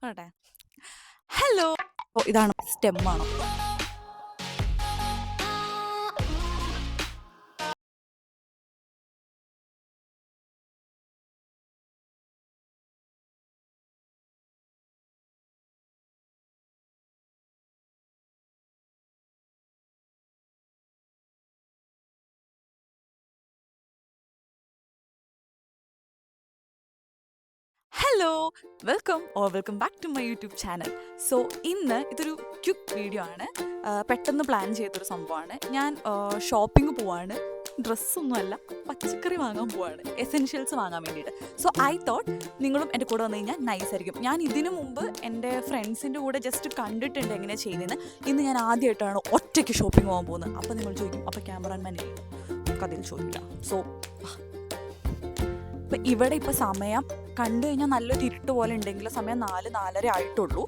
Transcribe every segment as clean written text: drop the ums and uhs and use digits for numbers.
പറയട്ടെ. ഹലോ, ഇതാണ് സ്റ്റെമ്മാണോ? Hello, welcome back to my YouTube channel. So ഇന്ന് ഇതൊരു ക്വിക്ക് വീഡിയോ ആണ്. പെട്ടെന്ന് പ്ലാൻ ചെയ്തൊരു സംഭവമാണ്. ഞാൻ ഷോപ്പിംഗ് പോവാണ്. ഡ്രസ്സൊന്നുമല്ല, പച്ചക്കറി വാങ്ങാൻ പോവാണ്, എസെൻഷ്യൽസ് വാങ്ങാൻ വേണ്ടിയിട്ട്. സോ ഐ തോട്ട് നിങ്ങളും എൻ്റെ കൂടെ വന്നു കഴിഞ്ഞാൽ നൈസ് ആയിരിക്കും. ഞാൻ ഇതിനു മുമ്പ് എൻ്റെ ഫ്രണ്ട്സിൻ്റെ കൂടെ ജസ്റ്റ് കണ്ടിട്ടുണ്ട് എങ്ങനെയാണ് ചെയ്യുന്നത്. ഇന്ന് ഞാൻ ആദ്യമായിട്ടാണ് ഒറ്റയ്ക്ക് ഷോപ്പിംഗ് പോകാൻ പോകുന്നത്. അപ്പോൾ നിങ്ങൾ ചോദിക്കും, അപ്പോൾ ക്യാമറാമാൻ കഥയിൽ ചോദിക്കില്ല. സോ ഇപ്പം ഇവിടെ ഇപ്പോൾ സമയം കണ്ടു കഴിഞ്ഞാൽ നല്ലൊരു ഇരുട്ട് പോലെ ഉണ്ടെങ്കിൽ സമയം 4-4:30 ആയിട്ടുള്ളൂ.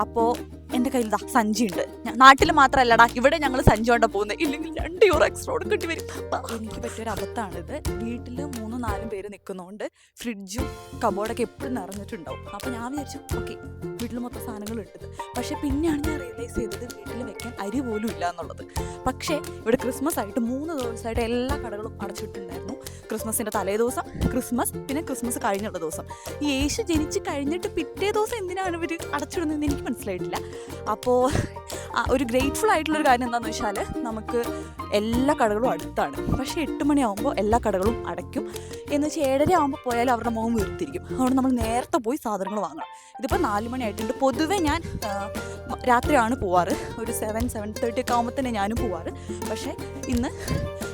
അപ്പോൾ എൻ്റെ കയ്യിൽ സഞ്ചി ഉണ്ട്. നാട്ടിൽ മാത്രമല്ലടാ, ഇവിടെ ഞങ്ങൾ സഞ്ചി കൊണ്ടാണ് പോകുന്നത്. ഇല്ലെങ്കിൽ 2 യൂറോ എക്സ്ട്രാ കൊടുക്കേണ്ടി വരും. എനിക്ക് പറ്റിയൊരു അബദ്ധമാണിത്. വീട്ടിൽ 3-4 പേര് നിൽക്കുന്നതുകൊണ്ട് ഫ്രിഡ്ജും കബോർഡൊക്കെ എപ്പോഴും നിറഞ്ഞിട്ടുണ്ടാവും. അപ്പോൾ ഞാൻ വിചാരിച്ചു ഓക്കെ, വീട്ടിൽ മൊത്തം സാധനങ്ങൾ ഇട്ടത്. പക്ഷേ പിന്നെയാണ് ഞാൻ റിയലൈസ് ചെയ്തത് വീട്ടിൽ വെക്കാൻ അരി പോലും ഇല്ല എന്നുള്ളത്. പക്ഷേ ഇവിടെ ക്രിസ്മസ് ആയിട്ട് 3 ദിവസമായിട്ട് എല്ലാ കടകളും അടച്ചിട്ടുണ്ടായിരുന്നു. ക്രിസ്മസിൻ്റെ തലേ ദിവസം, ക്രിസ്മസ്, പിന്നെ ക്രിസ്മസ് കഴിഞ്ഞുള്ള ദിവസം. ഈ യേശു ജനിച്ച് കഴിഞ്ഞിട്ട് പിറ്റേ ദിവസം എന്തിനാണ് ഇവർ അടച്ചിടുന്നതെന്ന് എനിക്ക് മനസ്സിലായിട്ടില്ല. അപ്പോൾ ഒരു ഗ്രേറ്റ്ഫുൾ ആയിട്ടുള്ളൊരു കാര്യം എന്താണെന്ന് വെച്ചാൽ നമുക്ക് എല്ലാ കടകളും അടുത്താണ്. പക്ഷേ 8 മണിയാകുമ്പോൾ എല്ലാ കടകളും അടയ്ക്കും. എന്ന് വെച്ചാൽ 7:30 ആകുമ്പോൾ പോയാലും അവരുടെ മുഖം വീർത്തിരിക്കും. അതുകൊണ്ട് നമ്മൾ നേരത്തെ പോയി സാധനങ്ങൾ വാങ്ങണം. ഇതിപ്പോൾ 4 മണി ആയിട്ടുണ്ട്. പൊതുവേ ഞാൻ രാത്രിയാണ് പോവാറ്. ഒരു 7-7:30 ഒക്കെ ആകുമ്പോൾ തന്നെ ഞാനും പോവാറ്. പക്ഷേ ഇന്ന്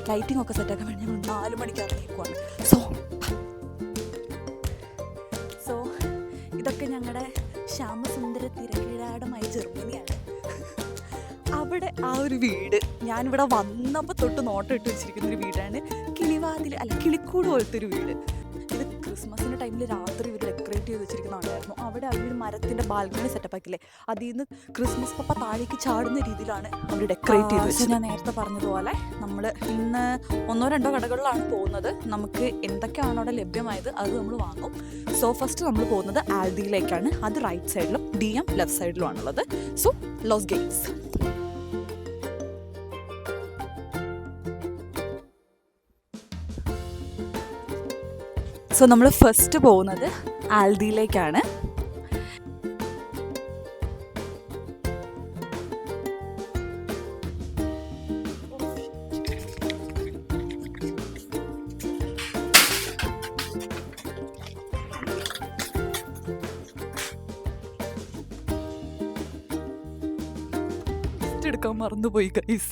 ലൈറ്റിംഗ് ഒക്കെ സെറ്റാക്കാൻ വേണ്ടി ഞങ്ങൾ 4 മണിക്ക് ഇറങ്ങിക്കുവാണ്. സോ ഇതൊക്കെ ഞങ്ങളുടെ ശ്യാമസുന്ദര തിരക്കിഴാടമായ ജർമ്മനിയാണ്. അവിടെ ആ ഒരു വീട് ഞാനിവിടെ വന്നപ്പോൾ തൊട്ട് നോട്ടം ഇട്ട് വെച്ചിരിക്കുന്നൊരു വീടാണ്. കിളിക്കൂട് പോലത്തെ ഒരു വീട്. ഇത് ക്രിസ്മസിൻ്റെ ടൈമിൽ രാത്രി ഇവർ ഡെക്കറേറ്റ് ചെയ്ത് വെച്ചിരിക്കുന്നതായിരുന്നു. അവിടെ അവർ മരത്തിൻ്റെ ബാൽക്കണി സെറ്റപ്പ് ആക്കില്ലേ, അതിൽ നിന്ന് ക്രിസ്മസ് പപ്പ താഴേക്ക് ചാടുന്ന രീതിയിലാണ് അവർ ഡെക്കറേറ്റ് ചെയ്ത് വെച്ചത്. ഞാൻ നേരത്തെ പറഞ്ഞതുപോലെ നമ്മൾ ഇന്ന് 1-2 കടകളിലാണ് പോകുന്നത്. നമുക്ക് എന്തൊക്കെയാണ് അവിടെ ലഭ്യമായത് അത് നമ്മൾ വാങ്ങും. സോ ഫസ്റ്റ് നമ്മൾ പോകുന്നത് ആൽദിയിലേക്കാണ്. അത് റൈറ്റ് സൈഡിലും DM ലെഫ്റ്റ് സൈഡിലുമാണുള്ളത്. So loss games. സോ നമ്മൾ ഫസ്റ്റ് പോകുന്നത് ആൽദിയിലേക്കാണ്.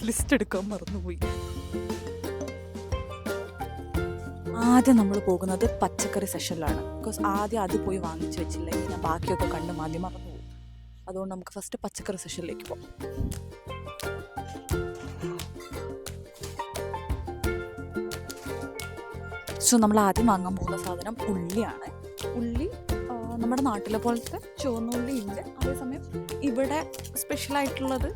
ലിസ്റ്റ് എടുക്കാൻ മറന്നുപോയി. ആദ്യം നമ്മൾ പോകുന്നത് പച്ചക്കറി സെഷനിലാണ്. ബിക്കോസ് ആദ്യം അത് പോയി വാങ്ങിച്ച് വെച്ചില്ലെങ്കിൽ ഞാൻ ബാക്കിയൊക്കെ കണ്ട് ആദ്യം മറന്നു പോകും. അതുകൊണ്ട് നമുക്ക് ഫസ്റ്റ് പച്ചക്കറി സെഷനിലേക്ക് പോകാം. സോ നമ്മൾ ആദ്യം വാങ്ങാൻ പോകുന്ന സാധനം ഉള്ളിയാണ്. ഉള്ളി നമ്മുടെ നാട്ടിലെ പോലത്തെ ചുവന്ന ഉള്ളി ഉണ്ട്. അതേസമയം ഇവിടെ സ്പെഷ്യലായിട്ടുള്ളത്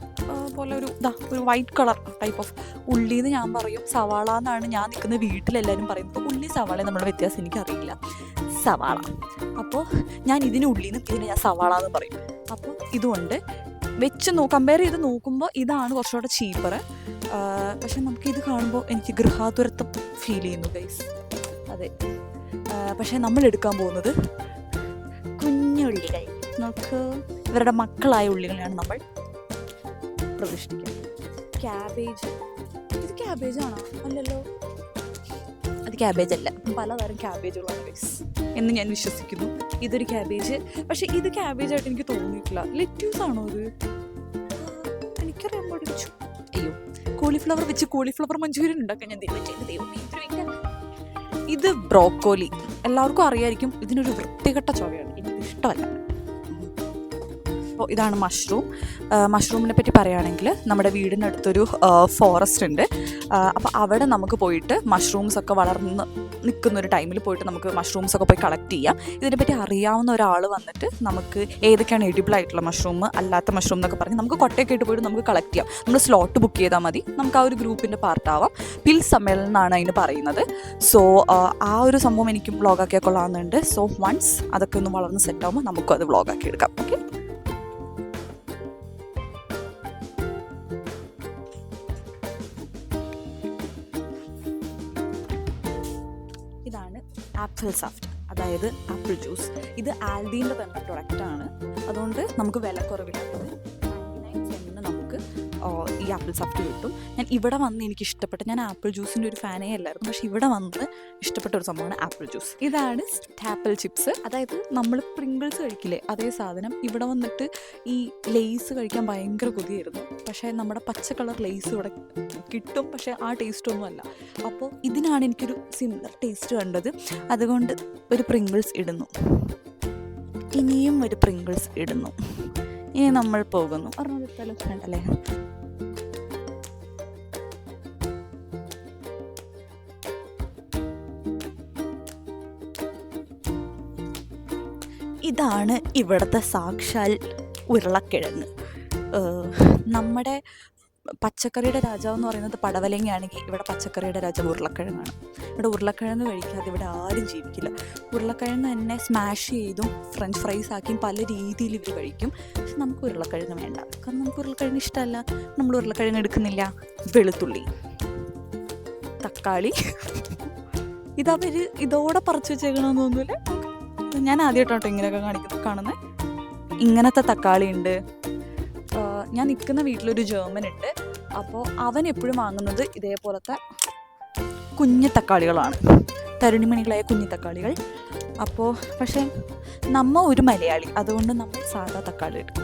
പോലെ ഒരു വൈറ്റ് കളർ ടൈപ്പ് ഓഫ് ഉള്ളി എന്ന് ഞാൻ പറയും. സവാള എന്നാണ് ഞാൻ നിൽക്കുന്ന വീട്ടിലെല്ലാവരും പറയുന്നത്. ഉള്ളി സവാള നമ്മുടെ വ്യത്യാസം എനിക്കറിയില്ല. സവാള. അപ്പോൾ ഞാൻ ഇതിന് ഉള്ളിന്ന് ഇതിന് ഞാൻ സവാള എന്ന് പറയും. അപ്പോൾ ഇതുകൊണ്ട് കമ്പയർ ചെയ്ത് നോക്കുമ്പോൾ ഇതാണ് കുറച്ചുകൂടെ ചീപ്പർ. പക്ഷെ നമുക്കിത് കാണുമ്പോൾ എനിക്ക് ഗൃഹാതുരത്വം ഫീൽ ചെയ്യുന്നു ഗൈസ്. അതെ, പക്ഷേ നമ്മൾ എടുക്കാൻ പോകുന്നത് കുഞ്ഞുള്ളികൾ. നമുക്ക് ഇവരുടെ മക്കളായ ഉള്ളികളെയാണ് നമ്മൾ പ്രതിഷ്ഠിക്കുന്നത്. ക്യാബേജ്. ഇത് ക്യാബേജാണോ? അല്ലല്ലോ, അത് ക്യാബേജ് അല്ല. പലതരം ക്യാബേജുകളാണ് ഗൈസ് എന്ന് ഞാൻ വിശ്വസിക്കുന്നു. ഇതൊരു ക്യാബേജ്. പക്ഷേ ഇത് ക്യാബേജായിട്ട് എനിക്ക് തോന്നിയിട്ടില്ല. ലെറ്റ്യൂസ് ആണോ ഇത്? എനിക്കറിയാൻ പഠിച്ചു. അയ്യോ, കോളിഫ്ലവർ വെച്ച് കോളിഫ്ലവർ മഞ്ചൂരിയൻ ഉണ്ടാക്കാൻ ഞാൻ ഇത് ബ്രോക്കോലി. എല്ലാവർക്കും അറിയായിരിക്കും ഇതിനൊരു വൃത്തികെട്ട ചൊവയാണ്. എനിക്കിഷ്ടമല്ല. അപ്പോൾ ഇതാണ് മഷ്റൂം. മഷ്റൂമിനെ പറ്റി പറയുകയാണെങ്കിൽ നമ്മുടെ വീടിനടുത്തൊരു ഫോറസ്റ്റ് ഉണ്ട്. അപ്പോൾ അവിടെ നമുക്ക് പോയിട്ട് മഷ്റൂംസൊക്കെ വളർന്ന് നിൽക്കുന്നൊരു ടൈമിൽ പോയിട്ട് നമുക്ക് മഷ്റൂംസൊക്കെ പോയി കളക്ട് ചെയ്യാം. ഇതിനെപ്പറ്റി അറിയാവുന്ന ഒരാൾ വന്നിട്ട് നമുക്ക് ഏതൊക്കെയാണ് എഡിബിൾ ആയിട്ടുള്ള മഷ്റൂം, അല്ലാത്ത മഷ്റൂം എന്നൊക്കെ പറഞ്ഞ് നമുക്ക് കൊട്ടയൊക്കെ ആയിട്ട് പോയിട്ട് നമുക്ക് കളക്ട് ചെയ്യാം. നമ്മൾ സ്ലോട്ട് ബുക്ക് ചെയ്താൽ മതി, നമുക്ക് ആ ഒരു ഗ്രൂപ്പിൻ്റെ പാർട്ടാവാം. പിൽ സമ്മേളനം എന്നാണ് അതിന് പറയുന്നത്. സോ ആ ഒരു സംഭവം എനിക്കും വ്ളോഗാക്കിയാൽ കൊള്ളാമെന്നുണ്ട്. സോ വൺസ് അതൊക്കെ ഒന്ന് വളർന്ന് സെറ്റ് ആകുമ്പോൾ നമുക്കും അത് വ്ളോഗാക്കി എടുക്കാം. ഓക്കെ, ഇതാണ് ആപ്പിൾ സഫ്റ്റ്, അതായത് ആപ്പിൾ ജ്യൂസ്. ഇത് ആൽദീൻ്റെ തന്നെ പ്രൊഡക്റ്റാണ്, അതുകൊണ്ട് നമുക്ക് വില കുറവില്ലാത്തത് 99 സെൻറ്റിന് നമുക്ക് ഈ ആപ്പിൾ സഫ്റ്റ് കിട്ടും. ഞാൻ ഇവിടെ വന്ന് എനിക്ക് ഇഷ്ടപ്പെട്ട, ഞാൻ ആപ്പിൾ ജ്യൂസിൻ്റെ ഒരു ഫാനേ അല്ലായിരുന്നു, പക്ഷേ ഇവിടെ വന്ന് ഇഷ്ടപ്പെട്ട ഒരു സംഭവമാണ് ആപ്പിൾ ജ്യൂസ്. ഇതാണ് ആപ്പിൾ ചിപ്സ്, അതായത് നമ്മൾ പ്രിങ്കിൾസ് കഴിക്കില്ലേ അതേ സാധനം. ഇവിടെ വന്നിട്ട് ഈ ലേസ് കഴിക്കാൻ ഭയങ്കര കൊതിയായിരുന്നു, പക്ഷേ നമ്മുടെ പച്ച കളർ ലേസ് ഇവിടെ കിട്ടും, പക്ഷേ ആ ടേസ്റ്റൊന്നും അല്ല. അപ്പോൾ ഇതിനാണ് എനിക്കൊരു സിമിലർ ടേസ്റ്റ് കണ്ടത്, അതുകൊണ്ട് ഒരു പ്രിങ്കിൾസ് ഇടുന്നു, ഇനിയും ഒരു പ്രിങ്കിൾസ് ഇടുന്നു. ഇനി നമ്മൾ പോകുന്നു. ഒരെണ്ണം വേണ്ടല്ലേ? ഇതാണ് ഇവിടുത്തെ സാക്ഷാൽ ഉരുളക്കിഴങ്ങ്. നമ്മുടെ പച്ചക്കറിയുടെ രാജാവ് എന്ന് പറയുന്നത് പടവലങ്ങയാണെങ്കിൽ ഇവിടെ പച്ചക്കറിയുടെ രാജാവ് ഉരുളക്കിഴങ്ങാണ്. ഇവിടെ ഉരുളക്കിഴങ്ങ് കഴിക്കാതെ ഇവിടെ ആരും ജീവിക്കില്ല. ഉരുളക്കിഴങ്ങ് തന്നെ സ്മാഷ് ചെയ്തും ഫ്രഞ്ച് ഫ്രൈസ് ആക്കിയും പല രീതിയിൽ ഇവർ കഴിക്കും. പക്ഷെ നമുക്ക് ഉരുളക്കിഴങ്ങ് വേണ്ട, കാരണം നമുക്ക് ഉരുളക്കിഴങ്ങ് ഇഷ്ടമല്ല. നമ്മൾ ഉരുളക്കിഴങ്ങ് എടുക്കുന്നില്ല. വെളുത്തുള്ളി, തക്കാളി, ഇതവർ ഇതോടെ പറിച്ചു വെച്ചേക്കണമെന്ന് തോന്നുന്നില്ല. ഞാൻ ആദ്യമായിട്ടോ ഇങ്ങനെയൊക്കെ കാണുന്നത്. ഇങ്ങനത്തെ തക്കാളി ഉണ്ട്. ഞാൻ നിൽക്കുന്ന വീട്ടിലൊരു ജർമ്മൻ ഉണ്ട്, അപ്പോൾ അവൻ എപ്പോഴും വാങ്ങുന്നത് ഇതേപോലത്തെ കുഞ്ഞു തക്കാളികളാണ്, തരുണിമണികളായ കുഞ്ഞു തക്കാളികൾ. അപ്പോൾ പക്ഷേ ഒരു മലയാളി, അതുകൊണ്ട് നമ്മൾ സാധാ തക്കാളി എടുക്കും.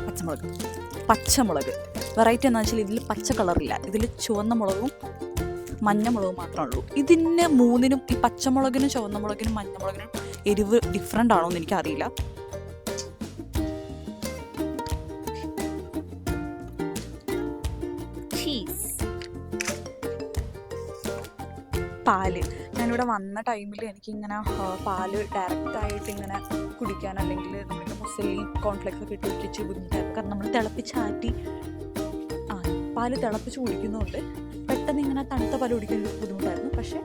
പച്ചമുളക് വെറൈറ്റി എന്താണെന്ന് വെച്ചാൽ ഇതിൽ പച്ച കളറില്ല, ഇതിൽ ചുവന്ന മുളകും മഞ്ഞ മുളകും മാത്രമേ ഉള്ളൂ. ഇതിന് മൂന്നിനും, ഈ പച്ചമുളകിനും ചുവന്ന മുളകിനും മഞ്ഞമുളകിനും എരിവ് ഡിഫറെൻ്റ് ആണോ എന്ന് എനിക്കറിയില്ല. പാല്, ഞാനിവിടെ വന്ന ടൈമിൽ എനിക്കിങ്ങനെ പാല് ഡയറക്റ്റായിട്ട് ഇങ്ങനെ കുടിക്കാൻ, അല്ലെങ്കിൽ നമ്മുടെ മുസലി കോൺഫ്ലെക്സ് ഒക്കെ ഇട്ട് കുടിച്ച് ബുദ്ധിമുട്ടായിരുന്നു. കാരണം നമ്മൾ തിളപ്പിച്ചാറ്റി പാല് തിളപ്പിച്ച് കുടിക്കുന്നതുകൊണ്ട് പെട്ടെന്ന് ഇങ്ങനെ തണുത്ത പാല് കുടിക്കാൻ ബുദ്ധിമുട്ടായിരുന്നു. പക്ഷേ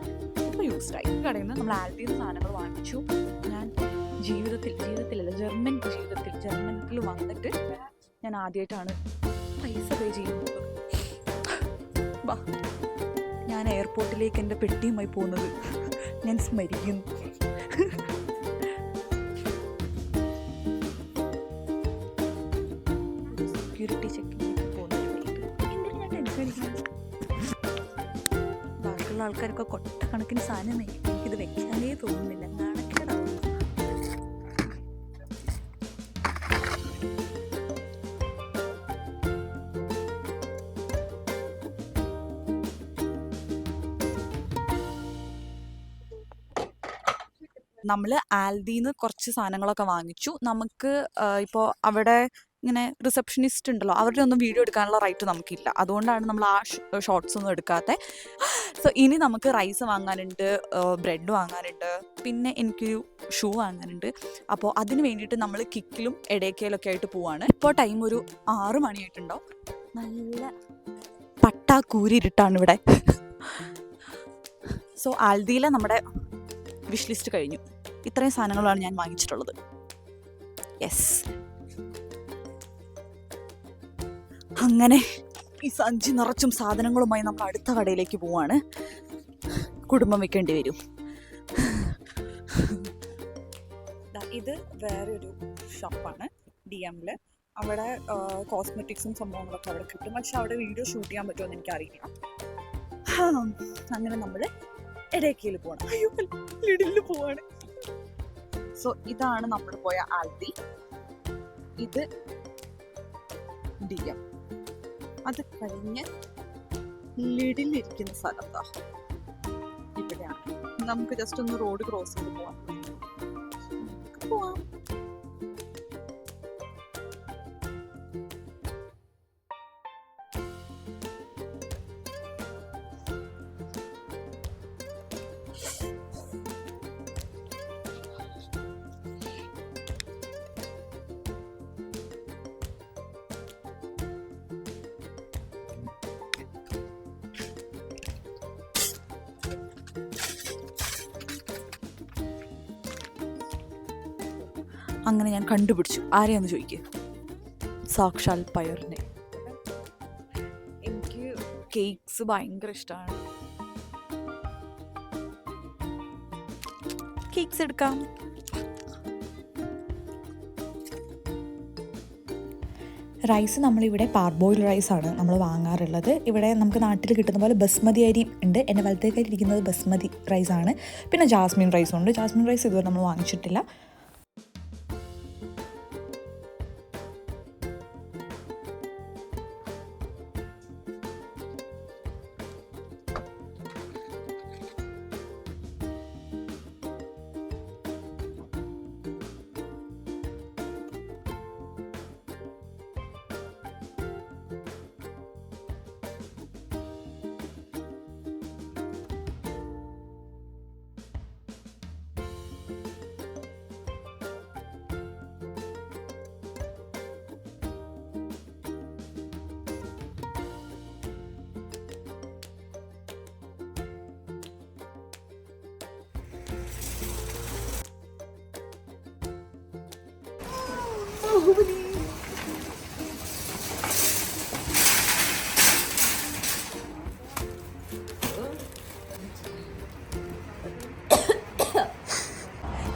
ഇപ്പോൾ യൂസ്ഡായി. കടയിൽ നിന്ന് നമ്മൾ ആൽഡിയിൽ നിന്ന് സാധനങ്ങൾ വാങ്ങിച്ചു. ഞാൻ ജർമ്മനിൽ വന്നിട്ട് ഞാൻ ആദ്യമായിട്ടാണ് പൈസ പേ ചെയ്യുന്നത്. ഞാൻ എയർപോർട്ടിലേക്ക് എൻ്റെ പെട്ടിയുമായി പോകുന്നത് ഞാൻ സ്മരിക്കുന്നു. സെക്യൂരിറ്റി ചെക്കിങ്ങിലേക്ക് പോകുന്ന ബാക്കിയുള്ള ആൾക്കാരൊക്കെ കൊട്ടക്കണക്കിന് സാധനം എനിക്കിത് വെക്കാനേ തോന്നുന്നില്ല. നാണക്കേടാവും. നമ്മൾ ആൽദിന്ന് കുറച്ച് സാധനങ്ങളൊക്കെ വാങ്ങിച്ചു. നമുക്ക് ഇപ്പോൾ അവിടെ ഇങ്ങനെ റിസപ്ഷനിസ്റ്റ് ഉണ്ടല്ലോ, അവരുടെ ഒന്നും വീഡിയോ എടുക്കാനുള്ള റൈറ്റ് നമുക്കില്ല, അതുകൊണ്ടാണ് നമ്മൾ ആ ഷോർട്സ് ഒന്നും എടുക്കാത്തത്. സോ ഇനി നമുക്ക് റൈസ് വാങ്ങാനുണ്ട്, ബ്രെഡ് വാങ്ങാനുണ്ട്, പിന്നെ എനിക്കൊരു ഷൂ വാങ്ങാനുണ്ട്. അപ്പോൾ അതിന് വേണ്ടിയിട്ട് നമ്മൾ കിക്കിലും എടേക്കയിലൊക്കെ ആയിട്ട് പോവാണ്. ഇപ്പോൾ ടൈം ഒരു 6 മണിയായിട്ടുണ്ടാവും. നല്ല പട്ടാക്കൂരിട്ടാണ് ഇവിടെ. സോ ആൽദിയിലെ നമ്മുടെ വിഷ് ലിസ്റ്റ് കഴിഞ്ഞു. ഇത്രയും സാധനങ്ങളാണ് ഞാൻ വാങ്ങിച്ചിട്ടുള്ളത്. യെസ്, അങ്ങനെ ഈ സഞ്ചി നിറച്ചും സാധനങ്ങളുമായി നമ്മൾ അടുത്ത കടയിലേക്ക് പോവാണ്. കുടുംബം വെക്കേണ്ടി വരും. ഇത് വേറൊരു ഷോപ്പാണ് DM-ൽ. അവിടെ കോസ്മെറ്റിക്സും സംഭവങ്ങളൊക്കെ അവിടെ കിട്ടും. പക്ഷെ അവിടെ വീഡിയോ ഷൂട്ട് ചെയ്യാൻ പറ്റുമെന്ന് എനിക്കറിയില്ല. അങ്ങനെ നമ്മൾ എടേക്കയിൽ പോകണം. അയ്യോ, ലിഡിലിൽ പോവാണ്. സോ ഇതാണ് നമ്മൾ പോയ ആൽദി. ഇത് DM. അത് കഴിഞ്ഞ് ലിഡിലിരിക്കുന്ന സ്ഥലത്താ ഇവിടെയാണ്. നമുക്ക് ജസ്റ്റ് ഒന്ന് റോഡ് ക്രോസ് ചെയ്ത് പോവാം. അങ്ങനെ ഞാൻ കണ്ടുപിടിച്ചു. ആരെയാന്ന് ചോദിക്കുക, സാക്ഷാൽ പയറിനെ. എനിക്ക് കേക്ക്സ് ഭയങ്കര ഇഷ്ടമാണ്. കേക്ക്സ് എടുക്കാം. റൈസ് നമ്മളിവിടെ പാർബോയിൽ റൈസാണ് നമ്മൾ വാങ്ങാറുള്ളത്. ഇവിടെ നമുക്ക് നാട്ടിൽ കിട്ടുന്ന പോലെ ബസ്മതി അരി ഉണ്ട്. എൻ്റെ വലത്തേക്കായി ഇരിക്കുന്നത് ബസ്മതി റൈസാണ്. പിന്നെ ജാസ്മിൻ റൈസും ഉണ്ട്. ജാസ്മിൻ റൈസ് ഇതുവരെ നമ്മൾ വാങ്ങിച്ചിട്ടില്ല.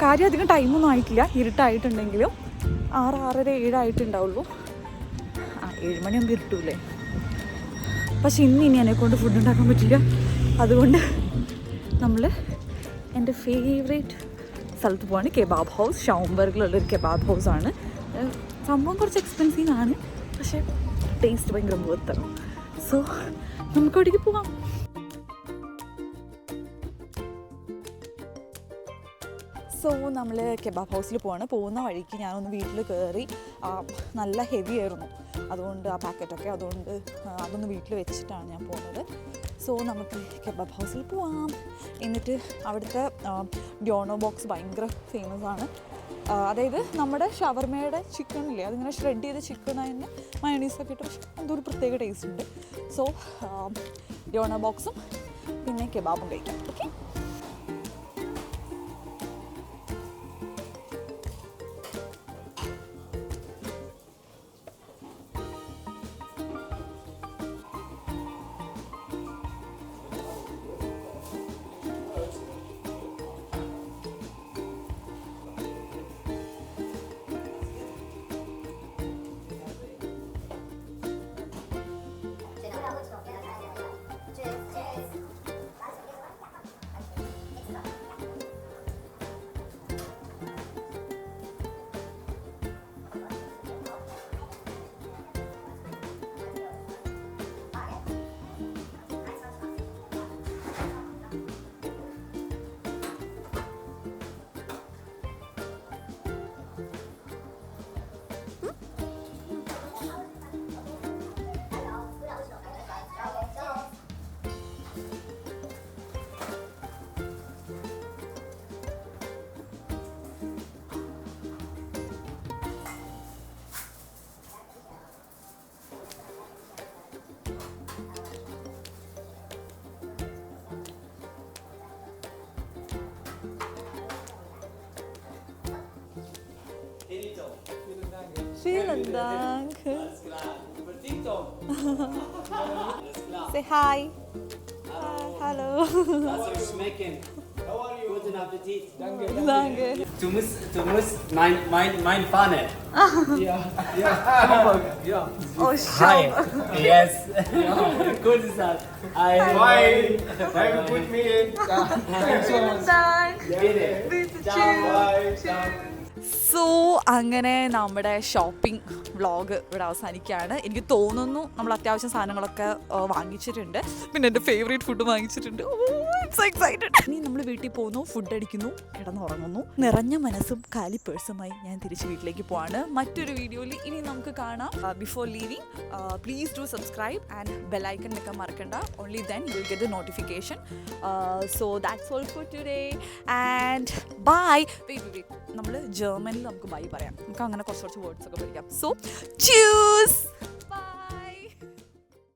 കാര്യം അധികം ടൈമൊന്നും ആയിട്ടില്ല. ഇരുട്ടായിട്ടുണ്ടെങ്കിലും 6, 6:30, 7 ആയിട്ടുണ്ടാവുള്ളൂ. 7 മണിയാകുമ്പോൾ ഇരുട്ടൂല്ലേ. പക്ഷെ ഇനി എന്നെക്കൊണ്ട് ഫുഡ് ഉണ്ടാക്കാൻ പറ്റില്ല. അതുകൊണ്ട് നമ്മൾ എൻ്റെ ഫേവറേറ്റ് സ്ഥലത്ത് പോവാണ്. Kebab house. ഷൗംബർഗിലുള്ളൊരു കെബാബ് ഹൗസാണ്. സംഭവം കുറച്ച് എക്സ്പെൻസീവ് ആണ്, പക്ഷേ ടേസ്റ്റ് ഭയങ്കര ബോത്താണ്. സോ നമുക്ക് അവിടേക്ക് പോവാം. സോ നമ്മൾ കെബാബ് ഹൗസിൽ പോവാണ്. പോകുന്ന വഴിക്ക് ഞാനൊന്ന് വീട്ടിൽ കയറി. നല്ല ഹെവി ആയിരുന്നു, അതുകൊണ്ട് ആ പാക്കറ്റൊക്കെ, അതുകൊണ്ട് അതൊന്ന് വീട്ടിൽ വെച്ചിട്ടാണ് ഞാൻ പോകുന്നത്. സോ നമുക്ക് കെബാബ് ഹൗസിൽ പോവാം. എന്നിട്ട് അവിടുത്തെ ഡ്യോണോ ബോക്സ് ഭയങ്കര ഫേമസ് ആണ്. അതായത് നമ്മുടെ ഷവർമയുടെ ചിക്കനില്ലേ, അതിങ്ങനെ ഷ്രെഡ് ചെയ്ത ചിക്കൻ അതിന് മയോണീസൊക്കെ ഇട്ട്, പക്ഷേ എന്തോ ഒരു പ്രത്യേക ടേസ്റ്റ് ഉണ്ട്. സോ ഡ്യോണോ ബോക്സും പിന്നെ കെബാബും കഴിക്കാം. Okay. Vielen Dank. Alles klar. Über TikTok. Say hi. Hallo. Lass euch schmecken. Guten Appetit. Danke. Du musst mein Pfanne. Oh, Hi. Yes. Gute Sache. Hi. Have a good meal. Thanks so much. Dank. Bitte. Ciao. So അങ്ങനെ നമ്മുടെ shopping vlog ഇവിടെ അവസാനിക്കുകയാണ്. എനിക്ക് തോന്നുന്നു നമ്മൾ അത്യാവശ്യം സാധനങ്ങളൊക്കെ വാങ്ങിച്ചിട്ടുണ്ട്. പിന്നെ എൻ്റെ ഫേവറേറ്റ് ഫുഡ് വാങ്ങിച്ചിട്ടുണ്ട്. ഇനി നമ്മൾ വീട്ടിൽ പോകുന്നു, ഫുഡ് അടിക്കുന്നു, കിടന്നുറങ്ങുന്നു. നിറഞ്ഞ മനസ്സും കാലി പേഴ്സുമായി ഞാൻ തിരിച്ച് വീട്ടിലേക്ക് പോവാണ്. മറ്റൊരു വീഡിയോയിൽ ഇനി നമുക്ക് കാണാം. Before leaving please do subscribe and bell icon വെക്കാൻ മറക്കണ്ട. Only then you will get the notification. So that's all for today and bye. Wait നമ്മൾ ജർമ്മനിൽ നമുക്ക് ബൈ പറയാം. നമുക്ക് അങ്ങനെ കുറച്ച് വേർഡ്സ് ഒക്കെ പഠിക്കാം. So choose.